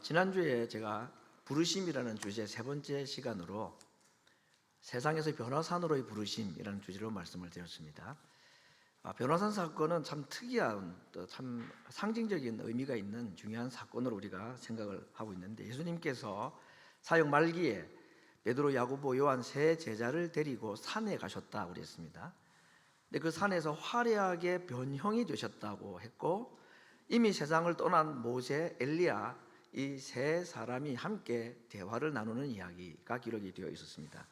지난주에 제가 부르심이라는 주제 세 번째 시간으로 세상에서 변화산으로의 부르심이라는 주제로 말씀을 드렸습니다. 변화산 사건은 참 특이한 또 참 상징적인 의미가 있는 중요한 사건으로 우리가 생각을 하고 있는데, 예수님께서 사역 말기에 베드로, 야고보, 요한 세 제자를 데리고 산에 가셨다고 그랬습니다. 근데 그 산에서 화려하게 변형이 되셨다고 했고, 이미 세상을 떠난 모세, 엘리야 이 세 사람이 함께 대화를 나누는 이야기가 기록이 되어 있었습니다.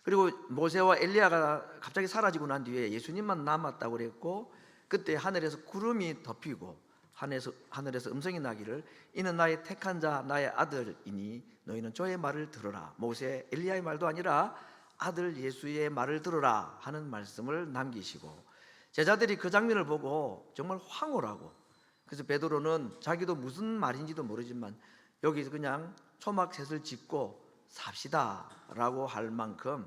그리고 모세와 엘리야가 갑자기 사라지고 난 뒤에 예수님만 남았다고 그랬고, 그때 하늘에서 구름이 덮이고 하늘에서 음성이 나기를 이는 나의 택한 자 나의 아들이니 너희는 저의 말을 들으라. 모세, 엘리야의 말도 아니라 아들 예수의 말을 들으라 하는 말씀을 남기시고, 제자들이 그 장면을 보고 정말 황홀하고, 그래서 베드로는 자기도 무슨 말인지도 모르지만 여기서 그냥 초막셋을 짓고 삽시다 라고 할 만큼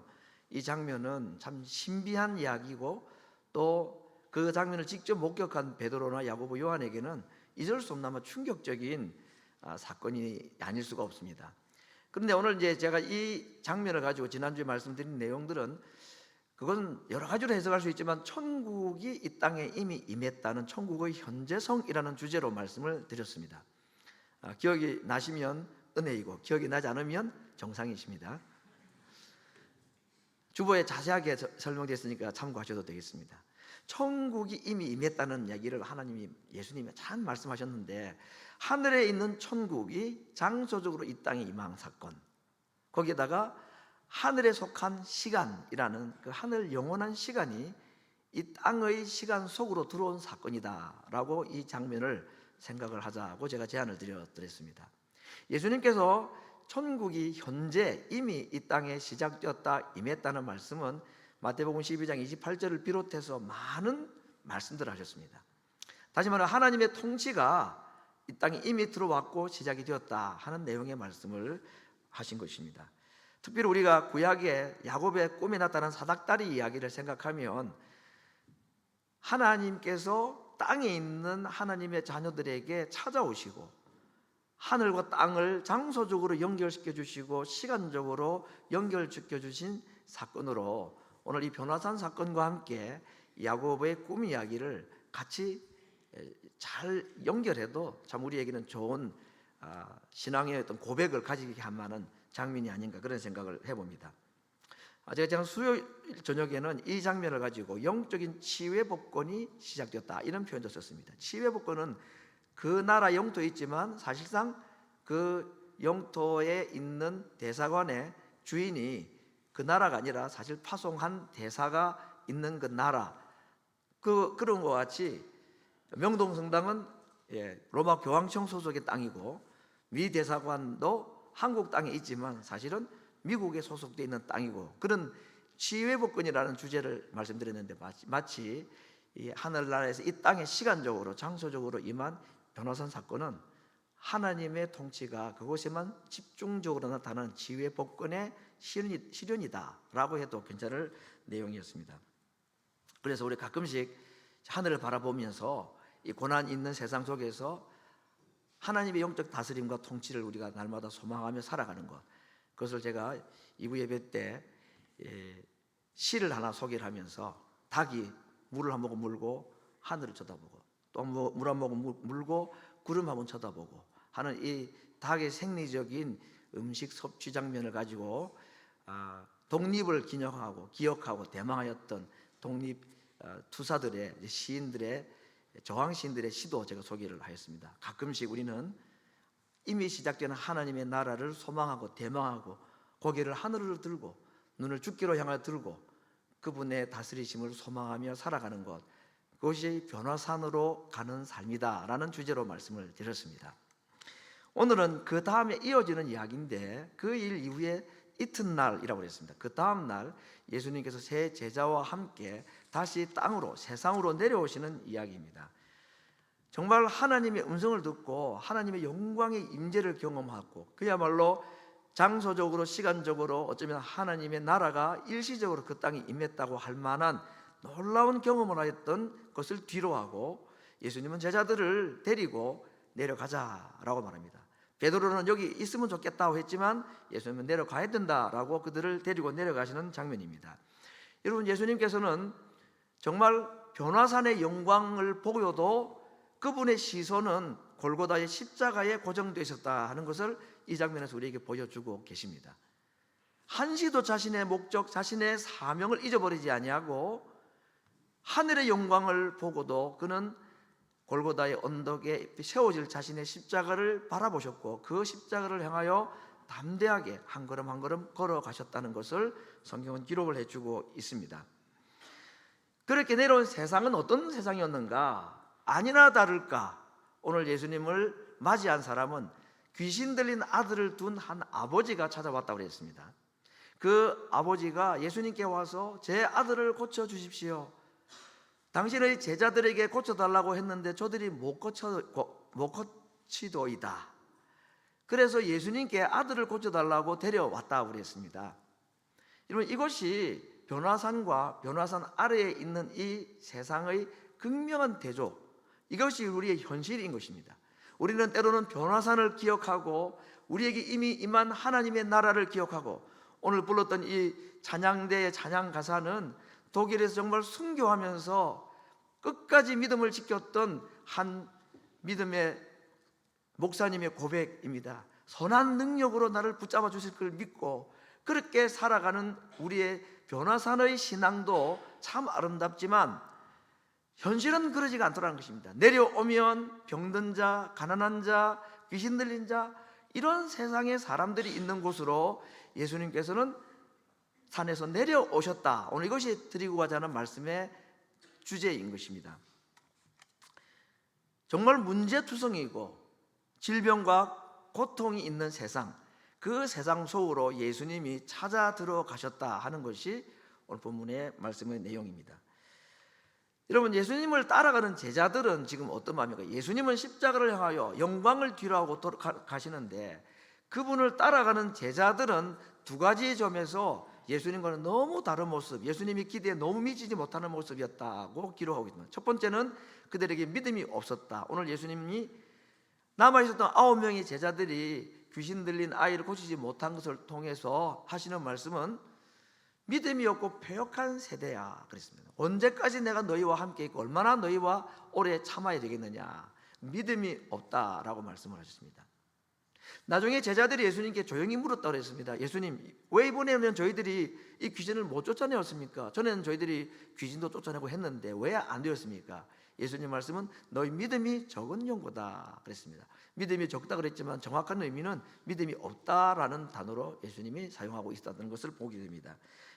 이 장면은 참 신비한 이야기고, 또 그 장면을 직접 목격한 베드로나 야고보, 요한에게는 잊을 수 없는 아마 충격적인 사건이 아닐 수가 없습니다. 그런데 오늘 이제 제가 이 장면을 가지고 지난주에 말씀드린 내용들은, 그것은 여러 가지로 해석할 수 있지만 천국이 이 땅에 이미 임했다는 천국의 현재성이라는 주제로 말씀을 드렸습니다. 기억이 나시면 은혜이고 기억이 나지 않으면 정상이십니다. 주보에 자세하게 설명됐으니까 참고하셔도 되겠습니다. 천국이 이미 임했다는 이야기를 예수님이 참 말씀하셨는데, 하늘에 있는 천국이 장소적으로 이 땅에 임한 사건, 거기에다가 하늘에 속한 시간이라는 그 하늘 영원한 시간이 이 땅의 시간 속으로 들어온 사건이다 라고 이 장면을 생각을 하자고 제가 제안을 드렸습니다. 예수님께서 천국이 현재 이미 이 땅에 시작되었다, 임했다는 말씀은 마태복음 12장 28절을 비롯해서 많은 말씀들을 하셨습니다. 다시 말하면 하나님의 통치가 이 땅에 이미 들어왔고 시작이 되었다 하는 내용의 말씀을 하신 것입니다. 특별히 우리가 구약의 야곱의 꿈에 나타난 사닥다리 이야기를 생각하면, 하나님께서 땅에 있는 하나님의 자녀들에게 찾아오시고 하늘과 땅을 장소적으로 연결시켜 주시고 시간적으로 연결시켜 주신 사건으로, 오늘 이 변화산 사건과 함께 야곱의 꿈 이야기를 같이 잘 연결해도 참 우리에게는 좋은 신앙의 어떤 고백을 가지게 할 만한 장면이 아닌가, 그런 생각을 해봅니다. 제가 지난 수요일 저녁에는 이 장면을 가지고 영적인 치유의 복권이 시작되었다 이런 표현도 썼습니다. 치유의 복권은 그 나라 영토에 있지만 사실상 그 영토에 있는 대사관의 주인이 그 나라가 아니라 사실 파송한 대사가 있는 그 나라, 그런 것 같이 명동성당은 로마 교황청 소속의 땅이고, 미 대사관도 한국 땅에 있지만 사실은 미국에 소속되어 있는 땅이고, 그런 치유의 복권이라는 주제를 말씀드렸는데, 마치 이 하늘나라에서 이 땅에 시간적으로 장소적으로 임한 변화산 사건은 하나님의 통치가 그곳에만 집중적으로 나타나는 치유의 복권의 실현이다 라고 해도 괜찮을 내용이었습니다. 그래서 우리 가끔씩 하늘을 바라보면서 이 고난 있는 세상 속에서 하나님의 영적 다스림과 통치를 우리가 날마다 소망하며 살아가는 것, 그것을 제가 2부 예배 때 시를 하나 소개를 하면서, 닭이 물을 한 모금 물고 하늘을 쳐다보고 또 물 한 모금 물고 구름 한번 쳐다보고 하는 이 닭의 생리적인 음식 섭취 장면을 가지고 독립을 기억하고 대망하였던 독립 투사들의 시인들의 저항 시인들의 시도 제가 소개를 하였습니다. 가끔씩 우리는 이미 시작되는 하나님의 나라를 소망하고 대망하고 고개를 하늘을 들고 눈을 주께로 향하여 들고 그분의 다스리심을 소망하며 살아가는 것, 그것이 변화산으로 가는 삶이다 라는 주제로 말씀을 드렸습니다. 오늘은 그 다음에 이어지는 이야기인데, 그 일 이후에 이튿날이라고 했습니다. 그 다음 날 예수님께서 세 제자와 함께 다시 땅으로, 세상으로 내려오시는 이야기입니다. 정말 하나님의 음성을 듣고 하나님의 영광의 임재를 경험하고, 그야말로 장소적으로 시간적으로 어쩌면 하나님의 나라가 일시적으로 그 땅에 임했다고 할 만한 놀라운 경험을 하였던 것을 뒤로하고, 예수님은 제자들을 데리고 내려가자라고 말합니다. 베드로는 여기 있으면 좋겠다고 했지만 예수님은 내려가야 된다라고 그들을 데리고 내려가시는 장면입니다. 여러분, 예수님께서는 정말 변화산의 영광을 보고도 그분의 시선은 골고다의 십자가에 고정되어 있었다 하는 것을 이 장면에서 우리에게 보여주고 계십니다. 한시도 자신의 목적, 자신의 사명을 잊어버리지 아니하고 하늘의 영광을 보고도 그는 골고다의 언덕에 세워질 자신의 십자가를 바라보셨고 그 십자가를 향하여 담대하게 한 걸음 한 걸음 걸어가셨다는 것을 성경은 기록을 해주고 있습니다. 그렇게 내려온 세상은 어떤 세상이었는가? 아니나 다를까 오늘 예수님을 맞이한 사람은 귀신 들린 아들을 둔 한 아버지가 찾아왔다고 그랬습니다. 그 아버지가 예수님께 와서 제 아들을 고쳐주십시오. 당신의 제자들에게 고쳐달라고 했는데 저들이 못 고치도이다. 그래서 예수님께 아들을 고쳐달라고 데려왔다고 그랬습니다. 여러분, 이것이 변화산과 변화산 아래에 있는 이 세상의 극명한 대조, 이것이 우리의 현실인 것입니다. 우리는 때로는 변화산을 기억하고 우리에게 이미 임한 하나님의 나라를 기억하고 오늘 불렀던 이 찬양대의 찬양 가사는 독일에서 정말 순교하면서 끝까지 믿음을 지켰던 한 믿음의 목사님의 고백입니다. 선한 능력으로 나를 붙잡아 주실 걸 믿고 그렇게 살아가는 우리의 변화산의 신앙도 참 아름답지만 현실은 그러지가 않더라는 것입니다. 내려오면 병든 자, 가난한 자, 귀신 들린 자, 이런 세상의 사람들이 있는 곳으로 예수님께서는 산에서 내려오셨다. 오늘 이것이 드리고 가자는 말씀의 주제인 것입니다. 정말 문제투성이고 질병과 고통이 있는 세상, 그 세상 속으로 예수님이 찾아 들어가셨다 하는 것이 오늘 본문의 말씀의 내용입니다. 여러분, 예수님을 따라가는 제자들은 지금 어떤 마음입니까? 예수님은 십자가를 향하여 영광을 뒤로하고 가시는데 그분을 따라가는 제자들은 두 가지 점에서 예수님과는 너무 다른 모습, 예수님이 기대에 너무 미치지 못하는 모습이었다고 기록하고 있습니다. 첫 번째는 그들에게 믿음이 없었다. 오늘 예수님이 남아있었던 9명의 제자들이 귀신 들린 아이를 고치지 못한 것을 통해서 하시는 말씀은 믿음이 없고 패역한 세대야 그랬습니다. 언제까지 내가 너희와 함께 있고 얼마나 너희와 오래 참아야 되겠느냐, 믿음이 없다라고 말씀을 하셨습니다. 나중에 제자들이 예수님께 조용히 물었다고 했습니다. 예수님, 왜 이번에는 저희들이 이 귀신을 못 쫓아내었습니까? 전에는 저희들이 귀신도 쫓아내고 했는데 왜 안 되었습니까? 예수님 말씀은 너희 믿음이 적은 용고다 그랬습니다. 믿음이 적다 그랬지만 정확한 의미는 믿음이 없다라는 단어로 예수님이 사용하고 있었다는 것을 보게 됩니다.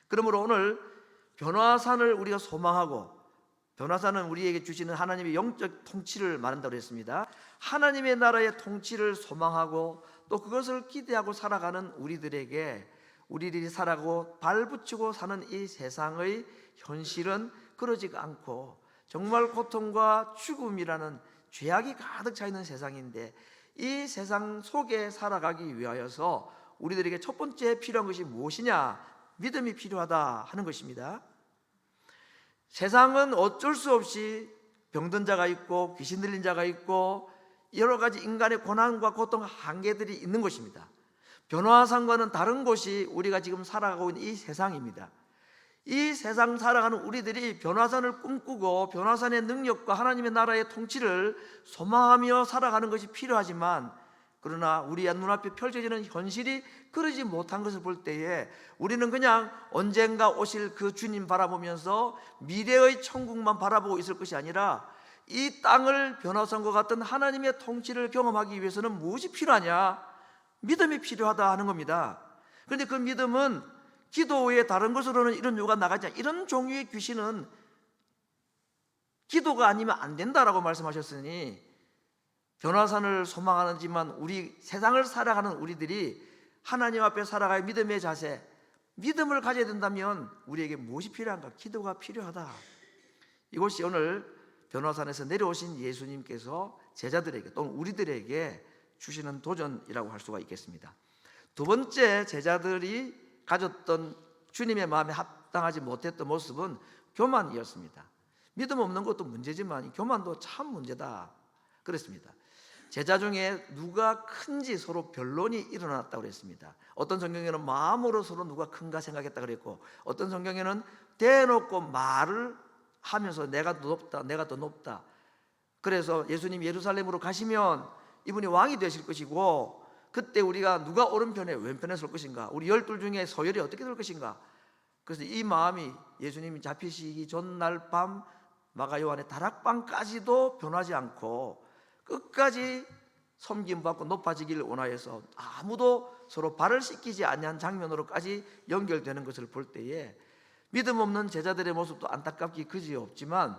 그러므로 오늘 변화산을 우리가 소망하고, 변화산은 우리에게 주시는 하나님의 영적 통치를 말한다고 했습니다. 하나님의 나라의 통치를 소망하고 또 그것을 기대하고 살아가는 우리들에게, 우리들이 살아가고 발붙이고 사는 이 세상의 현실은 그러지가 않고 정말 고통과 죽음이라는 죄악이 가득 차 있는 세상인데, 이 세상 속에 살아가기 위하여서 우리들에게 첫 번째 필요한 것이 무엇이냐? 믿음이 필요하다 하는 것입니다. 세상은 어쩔 수 없이 병든 자가 있고 귀신 들린 자가 있고 여러 가지 인간의 고난과 고통, 한계들이 있는 것입니다. 변화산과는 다른 곳이 우리가 지금 살아가고 있는 이 세상입니다. 이 세상 살아가는 우리들이 변화산을 꿈꾸고 변화산의 능력과 하나님의 나라의 통치를 소망하며 살아가는 것이 필요하지만, 그러나 우리의 눈앞에 펼쳐지는 현실이 그러지 못한 것을 볼 때에 우리는 그냥 언젠가 오실 그 주님 바라보면서 미래의 천국만 바라보고 있을 것이 아니라 이 땅을 변화산과 같은 하나님의 통치를 경험하기 위해서는 무엇이 필요하냐? 믿음이 필요하다 하는 겁니다. 그런데 그 믿음은 기도 외에 다른 것으로는 이런 요구가 나가지 않아. 이런 종류의 귀신은 기도가 아니면 안 된다라고 말씀하셨으니, 변화산을 소망하지만 우리 세상을 살아가는 우리들이 하나님 앞에 살아가야 믿음의 자세, 믿음을 가져야 된다면 우리에게 무엇이 필요한가? 기도가 필요하다. 이것이 오늘 변화산에서 내려오신 예수님께서 제자들에게 또는 우리들에게 주시는 도전이라고 할 수가 있겠습니다. 두 번째, 제자들이 가졌던 주님의 마음에 합당하지 못했던 모습은 교만이었습니다. 믿음 없는 것도 문제지만 교만도 참 문제다 그랬습니다. 제자 중에 누가 큰지 서로 변론이 일어났다고 그랬습니다. 어떤 성경에는 마음으로 서로 누가 큰가 생각했다 그랬고, 어떤 성경에는 대놓고 말을 하면서 내가 더 높다, 내가 더 높다. 그래서 예수님이 예루살렘으로 가시면 이분이 왕이 되실 것이고, 그때 우리가 누가 오른편에 왼편에 설 것인가, 우리 12 중에 서열이 어떻게 될 것인가. 그래서 이 마음이 예수님이 잡히시기 전날 밤 마가 요한의 다락방까지도 변하지 않고 끝까지 섬김받고 높아지기를 원하여서 아무도 서로 발을 씻기지 아니한 장면으로까지 연결되는 것을 볼 때에 믿음 없는 제자들의 모습도 안타깝기 그지없지만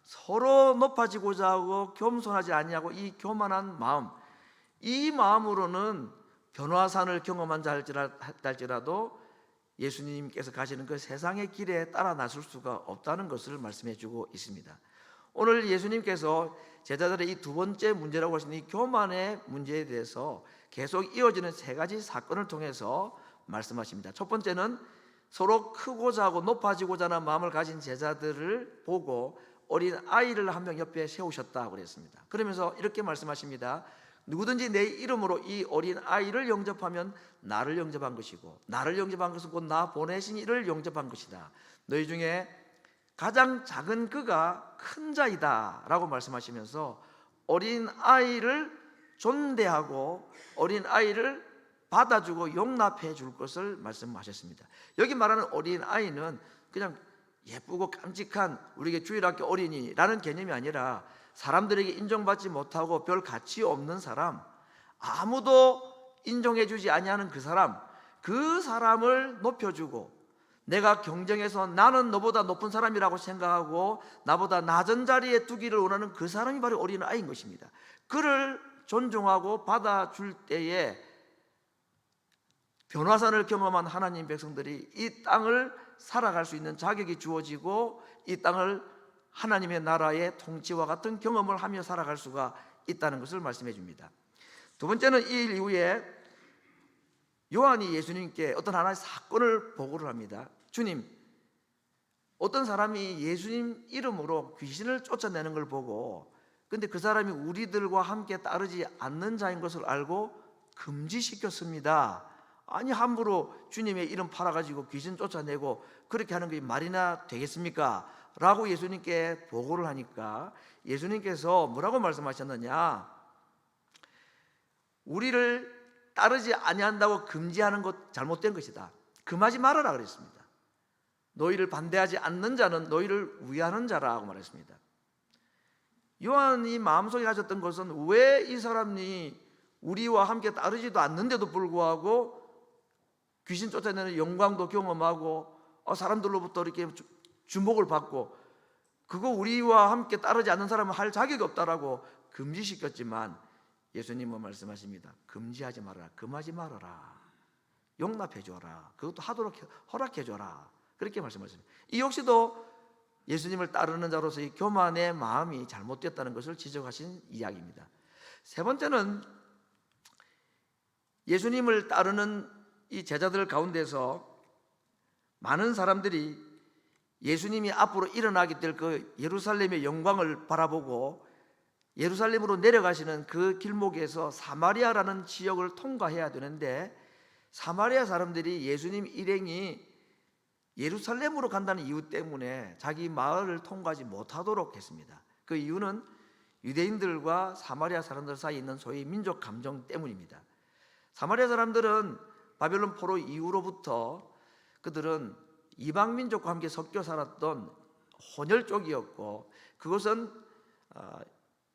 서로 높아지고자 하고 겸손하지 아니하고 이 교만한 마음, 이 마음으로는 변화산을 경험한 자 할지라도 예수님께서 가시는 그 세상의 길에 따라 나설 수가 없다는 것을 말씀해 주고 있습니다. 오늘 예수님께서 제자들의 이 두 번째 문제라고 하시는 이 교만의 문제에 대해서 계속 이어지는 세 가지 사건을 통해서 말씀하십니다. 첫 번째는 서로 크고자 하고 높아지고자 하는 마음을 가진 제자들을 보고 어린 아이를 한 명 옆에 세우셨다고 그랬습니다. 그러면서 이렇게 말씀하십니다. 누구든지 내 이름으로 이 어린 아이를 영접하면 나를 영접한 것이고, 나를 영접한 것은 곧 나 보내신 이를 영접한 것이다. 너희 중에 가장 작은 그가 큰 자이다 라고 말씀하시면서 어린 아이를 존대하고 어린 아이를 받아주고 용납해 줄 것을 말씀하셨습니다. 여기 말하는 어린 아이는 그냥 예쁘고 깜찍한 우리에게 주일학교 어린이라는 개념이 아니라 사람들에게 인정받지 못하고 별 가치 없는 사람, 아무도 인정해 주지 아니하는 그 사람을 높여주고, 내가 경쟁해서 나는 너보다 높은 사람이라고 생각하고 나보다 낮은 자리에 두기를 원하는 그 사람이 바로 어린아이인 것입니다. 그를 존중하고 받아줄 때에 변화산을 경험한 하나님 백성들이 이 땅을 살아갈 수 있는 자격이 주어지고 이 땅을 하나님의 나라의 통치와 같은 경험을 하며 살아갈 수가 있다는 것을 말씀해 줍니다. 두 번째는 이 일 이후에 요한이 예수님께 어떤 하나의 사건을 보고를 합니다. 주님, 어떤 사람이 예수님 이름으로 귀신을 쫓아내는 걸 보고, 근데 그 사람이 우리들과 함께 따르지 않는 자인 것을 알고 금지시켰습니다. 아니, 함부로 주님의 이름 팔아가지고 귀신 쫓아내고 그렇게 하는 게 말이나 되겠습니까? 라고 예수님께 보고를 하니까 예수님께서 뭐라고 말씀하셨느냐, 우리를 따르지 아니한다고 금지하는 것 잘못된 것이다. 금하지 말아라 그랬습니다. 너희를 반대하지 않는 자는 너희를 위하는 자라고 말했습니다. 요한이 마음속에 가졌던 것은 왜 이 사람이 우리와 함께 따르지도 않는데도 불구하고 귀신 쫓아내는 영광도 경험하고 사람들로부터 이렇게 주목을 받고, 그거 우리와 함께 따르지 않는 사람은 할 자격이 없다라고 금지시켰지만 예수님은 말씀하십니다. 금지하지 말아라, 금하지 말아라, 용납해 줘라, 그것도 하도록 허락해 줘라, 그렇게 말씀하십니다. 이 역시도 예수님을 따르는 자로서의 교만의 마음이 잘못됐다는 것을 지적하신 이야기입니다. 세 번째는 예수님을 따르는 이 제자들 가운데서 많은 사람들이 예수님이 앞으로 일어나게 될 그 예루살렘의 영광을 바라보고 예루살렘으로 내려가시는 그 길목에서 사마리아라는 지역을 통과해야 되는데, 사마리아 사람들이 예수님 일행이 예루살렘으로 간다는 이유 때문에 자기 마을을 통과하지 못하도록 했습니다. 그 이유는 유대인들과 사마리아 사람들 사이에 있는 소위 민족 감정 때문입니다. 사마리아 사람들은 바벨론 포로 이후로부터 그들은 이방 민족과 함께 섞여 살았던 혼혈족이었고, 그것은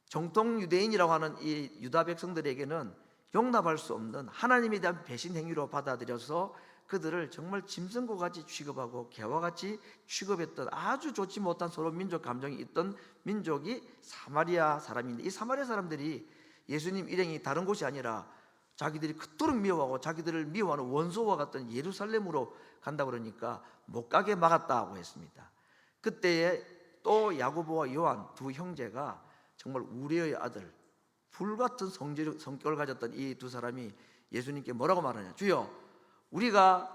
정통 유대인이라고 하는 이 유다 백성들에게는 용납할 수 없는 하나님에 대한 배신 행위로 받아들여서 그들을 정말 짐승과 같이 취급하고 개와 같이 취급했던 아주 좋지 못한 서로 민족 감정이 있던 민족이 사마리아 사람인데, 이 사마리아 사람들이 예수님 일행이 다른 곳이 아니라 자기들이 그토록 미워하고 자기들을 미워하는 원수와 같던 예루살렘으로 간다 그러니까 못 가게 막았다고 했습니다. 그때에 또 야고보와 요한 두 형제가 정말 우리의 아들, 불같은 성격을 가졌던 이 두 사람이 예수님께 뭐라고 말하냐, 주여, 우리가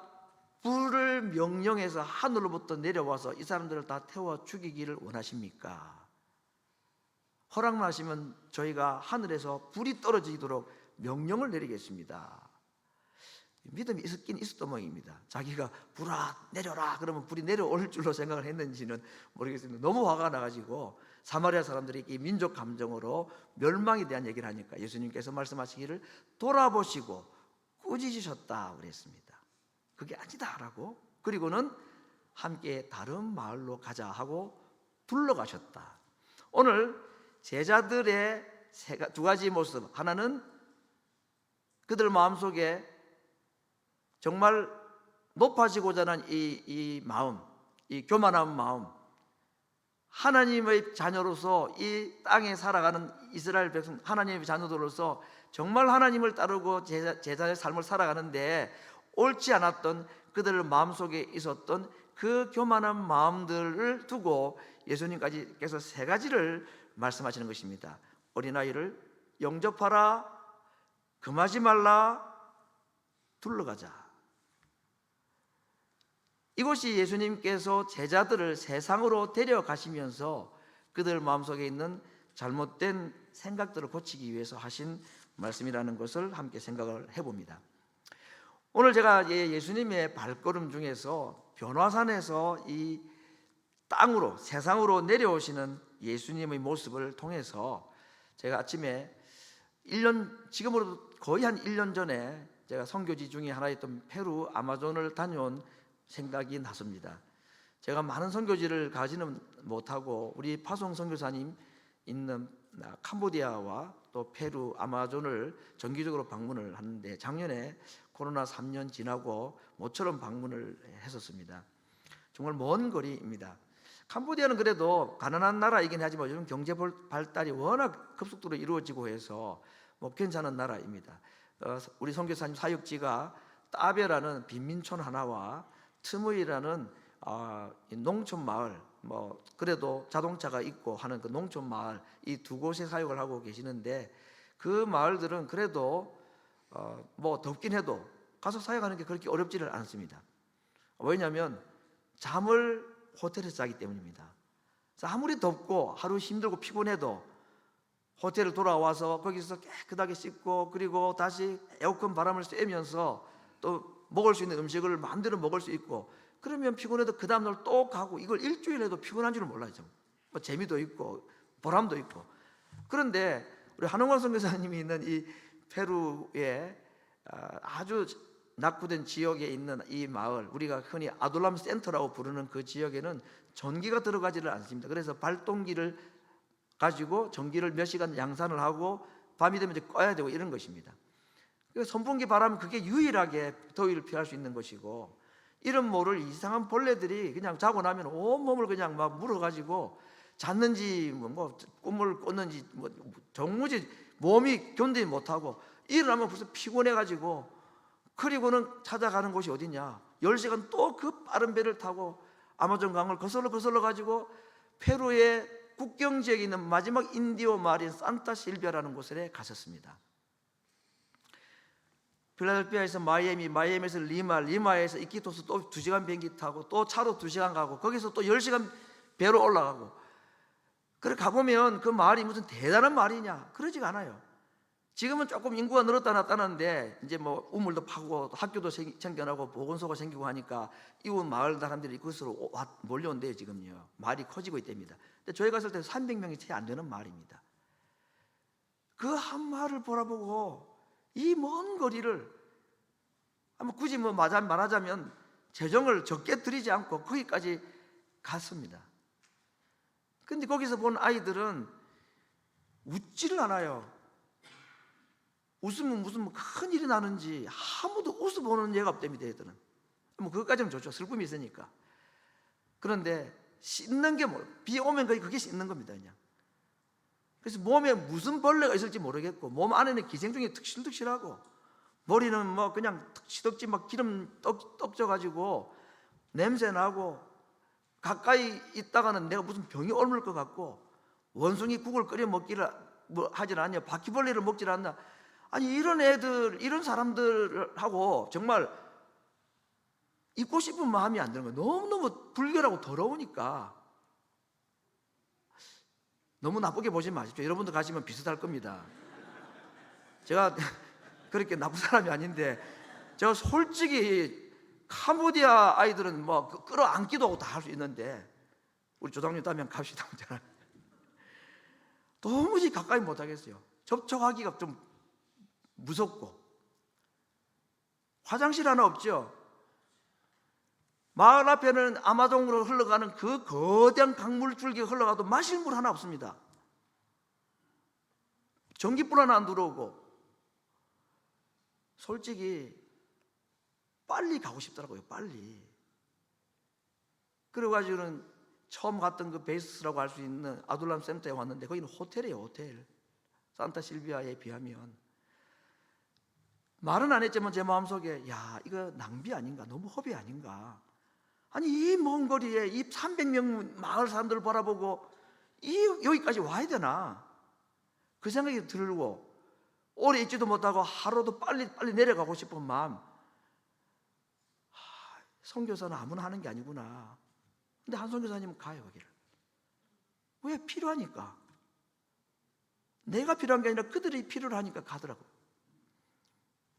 불을 명령해서 하늘로부터 내려와서 이 사람들을 다 태워 죽이기를 원하십니까? 허락만 하시면 저희가 하늘에서 불이 떨어지도록 명령을 내리겠습니다. 믿음이 있었긴 있었던 모양입니다. 자기가 불아 내려라 그러면 불이 내려올 줄로 생각을 했는지는 모르겠습니다. 너무 화가 나가지고 사마리아 사람들이 이 민족 감정으로 멸망에 대한 얘기를 하니까 예수님께서 말씀하시기를 돌아보시고 꾸짖으셨다 그랬습니다. 그게 아니다라고. 그리고는 함께 다른 마을로 가자 하고 둘러가셨다. 오늘 제자들의 두 가지 모습, 하나는 그들 마음속에 정말 높아지고자 하는 이 마음, 이 교만한 마음, 하나님의 자녀로서 이 땅에 살아가는 이스라엘 백성, 하나님의 자녀들로서 정말 하나님을 따르고 제자의 삶을 살아가는데 옳지 않았던 그들 마음속에 있었던 그 교만한 마음들을 두고 예수님께서 세 가지를 말씀하시는 것입니다. 어린아이를 영접하라, 금하지 말라, 둘러가자. 이것이 예수님께서 제자들을 세상으로 데려가시면서 그들 마음속에 있는 잘못된 생각들을 고치기 위해서 하신 말씀이라는 것을 함께 생각을 해봅니다. 오늘 제가 예수님의 발걸음 중에서 변화산에서 이 땅으로, 세상으로 내려오시는 예수님의 모습을 통해서 제가 아침에 지금으로도 거의 한 1년 전에 제가 선교지 중에 하나였던 페루 아마존을 다녀온 생각이 났습니다. 제가 많은 선교지를 가지는 못하고 우리 파송 선교사님 있는 캄보디아와 또 페루 아마존을 정기적으로 방문을 하는데 작년에 코로나 3년 지나고 모처럼 방문을 했었습니다. 정말 먼 거리입니다. 캄보디아는 그래도 가난한 나라이긴 하지만 요즘 경제 발달이 워낙 급속도로 이루어지고 해서 괜찮은 나라입니다. 우리 선교사님 사역지가 따베라는 빈민촌 하나와 트무이라는 농촌 마을, 그래도 자동차가 있고 하는 그 농촌 마을, 이 두 곳에 사역을 하고 계시는데 그 마을들은 그래도 덥긴 해도 가서 사역하는 게 그렇게 어렵지를 않습니다. 왜냐하면 잠을 호텔에서 자기 때문입니다. 아무리 덥고 하루 힘들고 피곤해도 호텔을 돌아와서 거기서 깨끗하게 씻고 그리고 다시 에어컨 바람을 쐬면서 또 먹을 수 있는 음식을 마음대로 먹을 수 있고 그러면 피곤해도 그 다음날 또 가고 이걸 일주일 해도 피곤한 줄은 몰라요. 재미도 있고 보람도 있고. 그런데 우리 한홍원 선교사님이 있는 이 페루의 아주 낙후된 지역에 있는 이 마을, 우리가 흔히 아돌람 센터라고 부르는 그 지역에는 전기가 들어가지를 않습니다. 그래서 발동기를 가지고 전기를 몇 시간 양산을 하고 밤이 되면 이제 꺼야 되고 이런 것입니다. 선풍기 바람은 그게 유일하게 더위를 피할 수 있는 것이고 이런 모를 이상한 벌레들이 그냥 자고 나면 온몸을 그냥 막 물어가지고 잤는지 꿈을 꿨는지 정무지 몸이 견디지 못하고 일어나면 벌써 피곤해가지고 그리고는 찾아가는 곳이 어디냐 10시간 또 그 빠른 배를 타고 아마존 강을 거슬러 가지고 페루의 국경 지역에 있는 마지막 인디오 마을인 산타 실비아라는 곳에 갔었습니다. 필라델피아에서 마이애미에서 리마에서 이키토스 또 2시간 비행기 타고 또 차로 2시간 가고 거기서 또 10시간 배로 올라가고 그래 가보면 그 마을이 무슨 대단한 마을이냐 그러지가 않아요. 지금은 조금 인구가 늘었다 놨다는데 이제 우물도 파고 학교도 생겨나고 보건소가 생기고 하니까 이웃 마을 사람들이 그것으로 몰려온대요. 지금요 마을이 커지고 있답니다. 근데 저희 갔을 때 300명이 채 안 되는 마을입니다. 그 한 마을을 바라보고 이 먼 거리를 굳이 말하자면 재정을 적게 들이지 않고 거기까지 갔습니다. 근데 거기서 본 아이들은 웃지를 않아요. 웃으면 무슨 큰 일이 나는지 아무도 웃어보는 예가 없답니다. 애들은 그것까지는 좋죠. 슬픔이 있으니까. 그런데 씻는 게 비 오면 그게 씻는 겁니다. 그냥. 그래서 몸에 무슨 벌레가 있을지 모르겠고 몸 안에는 기생충이 득실득실하고 머리는 그냥 시덕지 기름 떡져가지고 냄새 나고 가까이 있다가는 내가 무슨 병이 옮을 것 같고 원숭이 국을 끓여 먹기를 하질 않냐 바퀴벌레를 먹질 않나. 아니 이런 애들 이런 사람들하고 정말 있고 싶은 마음이 안 드는 거예요. 너무너무 불결하고 더러우니까. 너무 나쁘게 보지 마십시오. 여러분도 가시면 비슷할 겁니다. 제가 그렇게 나쁜 사람이 아닌데, 제가 솔직히 캄보디아 아이들은 뭐 끌어안기도 하고 다 할 수 있는데, 우리 조장님 따면 갑시다. 도무지 가까이 못 하겠어요. 접촉하기가 좀 무섭고. 화장실 하나 없죠. 마을 앞에는 아마존으로 흘러가는 그 거대한 강물줄기가 흘러가도 마실 물 하나 없습니다. 전기불 하나 안 들어오고. 솔직히 빨리 가고 싶더라고요. 빨리. 그래가지고는 처음 갔던 그 베이스라고 할 수 있는 아둘람 센터에 왔는데, 거기는 호텔이에요. 호텔. 산타 실비아에 비하면. 말은 안 했지만 제 마음속에, 야, 이거 낭비 아닌가, 너무 허비 아닌가. 아니, 이 먼 거리에 이 300명 마을 사람들을 바라보고 여기까지 와야 되나, 그 생각이 들고, 오래 있지도 못하고 하루도 빨리 내려가고 싶은 마음. 선교사는 아무나 하는 게 아니구나. 근데 한 선교사님은 가요. 거기를. 왜? 필요하니까. 내가 필요한 게 아니라 그들이 필요를 하니까 가더라고요.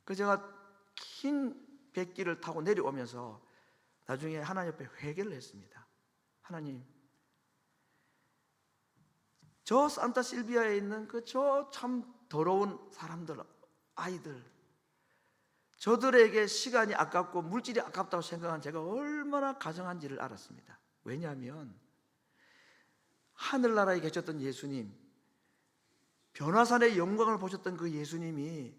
그래서 제가 긴 백길을 타고 내려오면서 나중에 하나님 옆에 회개를 했습니다. 하나님, 저 산타 실비아에 있는 그 저 참 더러운 사람들, 아이들, 저들에게 시간이 아깝고 물질이 아깝다고 생각한 제가 얼마나 가정한지를 알았습니다. 왜냐하면 하늘나라에 계셨던 예수님, 변화산의 영광을 보셨던 그 예수님이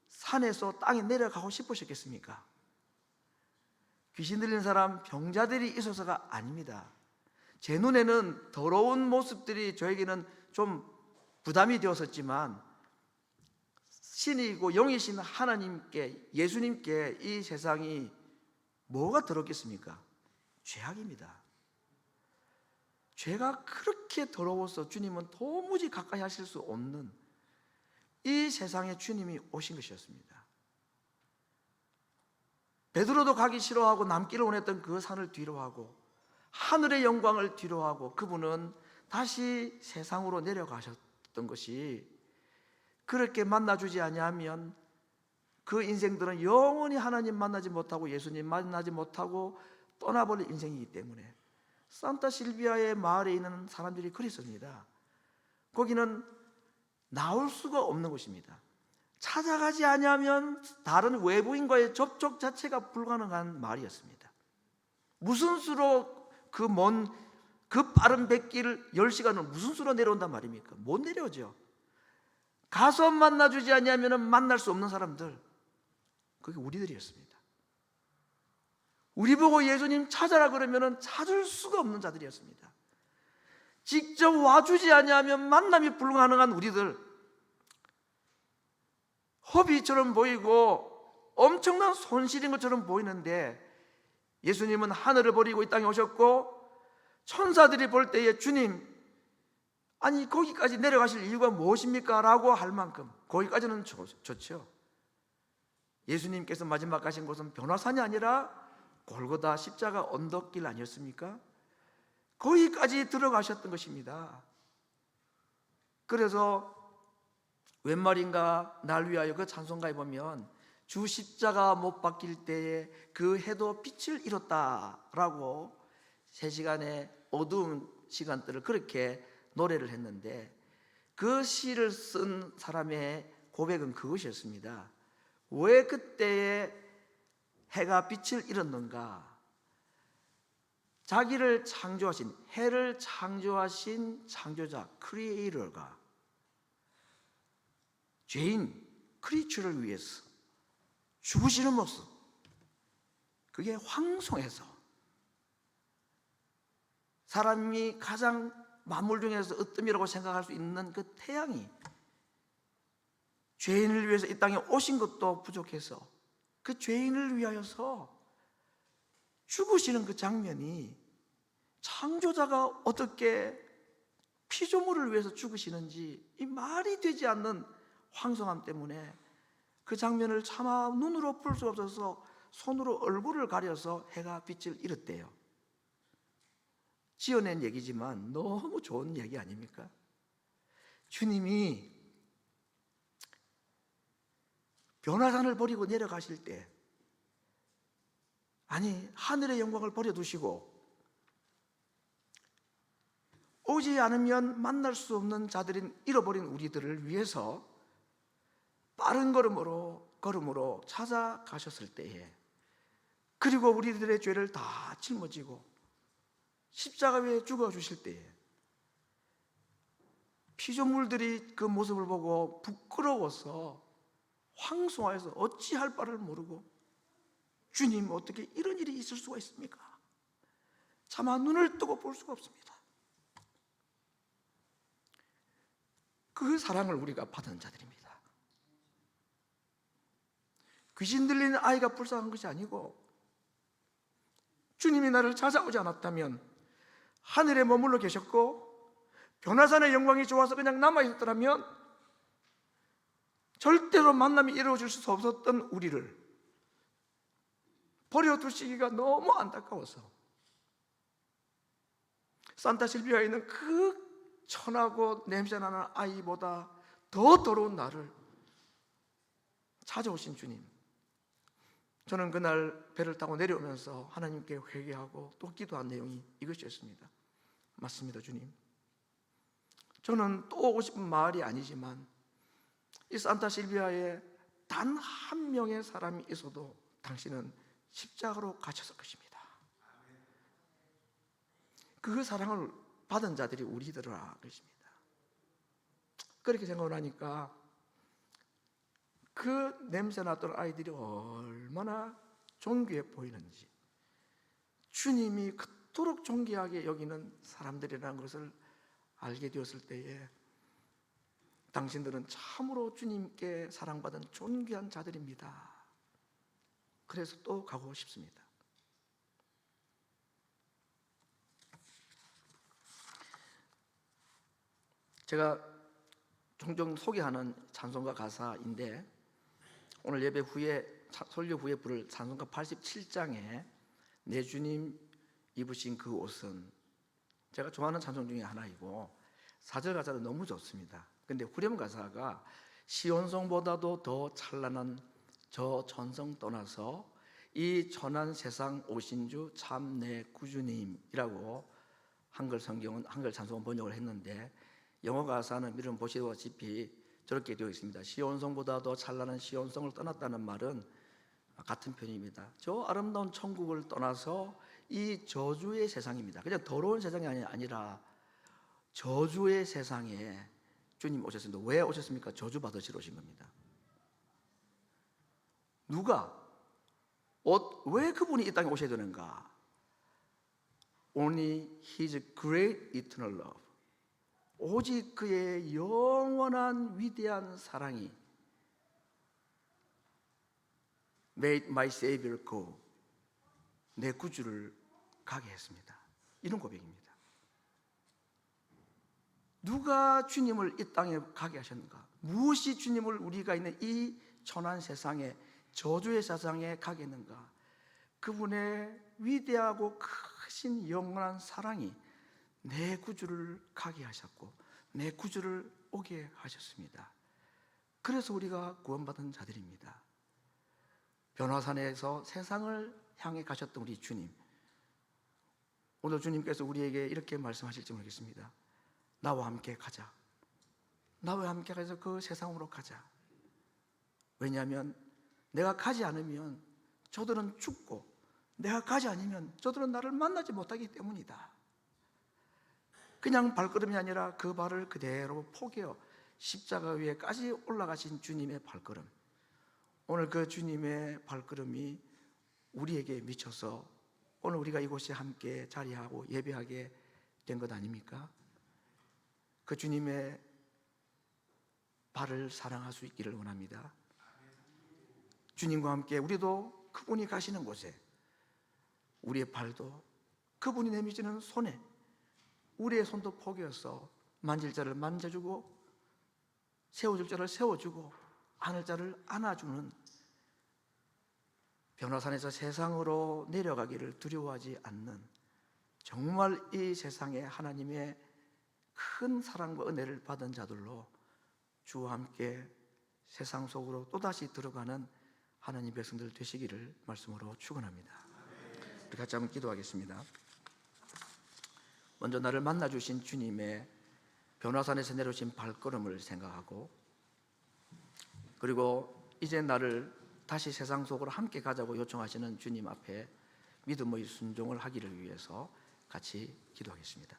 산에서 땅에 내려가고 싶으셨겠습니까? 귀신 들린 사람, 병자들이 있어서가 아닙니다. 제 눈에는 더러운 모습들이 저에게는 좀 부담이 되었었지만, 신이고 영이신 하나님께, 예수님께 이 세상이 뭐가 더럽겠습니까? 죄악입니다. 죄가 그렇게 더러워서 주님은 도무지 가까이 하실 수 없는 이 세상에 주님이 오신 것이었습니다. 베드로도 가기 싫어하고 남기를 원했던 그 산을 뒤로하고 하늘의 영광을 뒤로하고 그분은 다시 세상으로 내려가셨던 것이, 그렇게 만나주지 아니하면 그 인생들은 영원히 하나님 만나지 못하고 예수님 만나지 못하고 떠나버릴 인생이기 때문에, 산타 실비아의 마을에 있는 사람들이 그랬습니다. 거기는 나올 수가 없는 곳입니다. 찾아가지 아니하면 다른 외부인과의 접촉 자체가 불가능한 마을이었습니다. 무슨 수로 그 빠른 백길을 10시간을 무슨 수로 내려온단 말입니까? 못 내려오죠. 가서 만나주지 아니하면 만날 수 없는 사람들, 그게 우리들이었습니다. 우리 보고 예수님 찾아라 그러면 찾을 수가 없는 자들이었습니다. 직접 와주지 아니하면 만남이 불가능한 우리들, 허비처럼 보이고 엄청난 손실인 것처럼 보이는데, 예수님은 하늘을 버리고 이 땅에 오셨고, 천사들이 볼 때에 주님, 아니 거기까지 내려가실 이유가 무엇입니까? 라고 할 만큼, 거기까지는 좋죠. 예수님께서 마지막 가신 곳은 변화산이 아니라 골고다 십자가 언덕길 아니었습니까? 거기까지 들어가셨던 것입니다. 그래서 웬 말인가 날 위하여, 그 찬송가에 보면 주 십자가 못 박힐 때에 그 해도 빛을 잃었다라고 3시간의 어두운 시간들을 그렇게 노래를 했는데, 그 시를 쓴 사람의 고백은 그것이었습니다. 왜 그때에 해가 빛을 잃었는가? 자기를 창조하신, 해를 창조하신 창조자 크리에이터가 죄인 크리처를 위해서 죽으시는 모습, 그게 황송해서, 사람이 가장 만물 중에서 으뜸이라고 생각할 수 있는 그 태양이 죄인을 위해서 이 땅에 오신 것도 부족해서 그 죄인을 위하여서 죽으시는 그 장면이, 창조자가 어떻게 피조물을 위해서 죽으시는지 이 말이 되지 않는 황송함 때문에 그 장면을 차마 눈으로 볼 수 없어서 손으로 얼굴을 가려서 해가 빛을 잃었대요. 지어낸 얘기지만 너무 좋은 얘기 아닙니까? 주님이 변화산을 버리고 내려가실 때, 아니 하늘의 영광을 버려두시고 오지 않으면 만날 수 없는 자들인 잃어버린 우리들을 위해서 빠른 걸음으로 찾아가셨을 때에, 그리고 우리들의 죄를 다 짊어지고 십자가 위에 죽어주실 때에 피조물들이 그 모습을 보고 부끄러워서 황송하여서 어찌할 바를 모르고, 주님 어떻게 이런 일이 있을 수가 있습니까? 차마 눈을 뜨고 볼 수가 없습니다. 그 사랑을 우리가 받은 자들입니다. 귀신 들린 아이가 불쌍한 것이 아니고, 주님이 나를 찾아오지 않았다면, 하늘에 머물러 계셨고 변화산의 영광이 좋아서 그냥 남아있었더라면 절대로 만남이 이루어질 수 없었던 우리를 버려두시기가 너무 안타까워서 산타 실비아에 있는 그 천하고 냄새나는 아이보다 더 더러운 나를 찾아오신 주님, 저는 그날 배를 타고 내려오면서 하나님께 회개하고 또 기도한 내용이 이것이었습니다. 맞습니다, 주님. 저는 또 오고 싶은 마을이 아니지만 이 산타 실비아에 단 한 명의 사람이 있어도 당신은 십자가로 갇혔을 것입니다. 그 사랑을 받은 자들이 우리들이라 것입니다. 그렇게 생각을 하니까 그 냄새났던 아이들이 얼마나 존귀해 보이는지, 주님이 그토록 존귀하게 여기는 사람들이라는 것을 알게 되었을 때에 당신들은 참으로 주님께 사랑받은 존귀한 자들입니다. 그래서 또 가고 싶습니다. 제가 종종 소개하는 찬송가 가사인데, 오늘 예배 후에 설교 후에 부를 찬송가 87장에 내 주님 입으신 그 옷은 제가 좋아하는 찬송 중에 하나이고, 4절 가사도 너무 좋습니다. 근데 후렴 가사가 시온성보다도 더 찬란한 저 천성 떠나서 이 천한 세상 오신 주 참 내 구주님이라고 한글 성경은, 한글 찬송은 번역을 했는데, 영어 가사는 미리 보시다시피 저렇게 되어 있습니다. 시온성보다도 찬란한 시온성을 떠났다는 말은 같은 편입니다. 저 아름다운 천국을 떠나서 이 저주의 세상입니다. 그냥 더러운 세상이 아니라 저주의 세상에 주님 오셨습니다. 왜 오셨습니까? 저주 받으시러 오신 겁니다. 누가? 왜 그분이 이 땅에 오셔야 되는가? Only His great eternal love, 오직 그의 영원한 위대한 사랑이 made my Savior go, 내 구주를 가게 했습니다. 이런 고백입니다. 누가 주님을 이 땅에 가게 하셨는가? 무엇이 주님을 우리가 있는 이 천한 세상에, 저주의 세상에 가게 했는가? 그분의 위대하고 크신 영원한 사랑이 내 구주를 가게 하셨고 내 구주를 오게 하셨습니다. 그래서 우리가 구원받은 자들입니다. 변화산에서 세상을 향해 가셨던 우리 주님, 오늘 주님께서 우리에게 이렇게 말씀하실지 모르겠습니다. 나와 함께 가자. 나와 함께 가서 그 세상으로 가자. 왜냐하면 내가 가지 않으면 저들은 죽고, 내가 가지 않으면 저들은 나를 만나지 못하기 때문이다. 그냥 발걸음이 아니라 그 발을 그대로 포개어 십자가 위에까지 올라가신 주님의 발걸음, 오늘 그 주님의 발걸음이 우리에게 미쳐서 오늘 우리가 이곳에 함께 자리하고 예배하게 된 것 아닙니까? 그 주님의 발을 사랑할 수 있기를 원합니다. 주님과 함께 우리도 그분이 가시는 곳에 우리의 발도 그분이 내미시는 손에 우리의 손도 포개어서 만질 자를 만져주고 세워줄 자를 세워주고 안을 자를 안아주는, 변화산에서 세상으로 내려가기를 두려워하지 않는, 정말 이 세상에 하나님의 큰 사랑과 은혜를 받은 자들로 주와 함께 세상 속으로 또다시 들어가는 하나님 백성들 되시기를 말씀으로 축원합니다. 우리 같이 한번 기도하겠습니다. 먼저 나를 만나주신 주님의 변화산에서 내려오신 발걸음을 생각하고, 그리고 이제 나를 다시 세상 속으로 함께 가자고 요청하시는 주님 앞에 믿음의 순종을 하기를 위해서 같이 기도하겠습니다.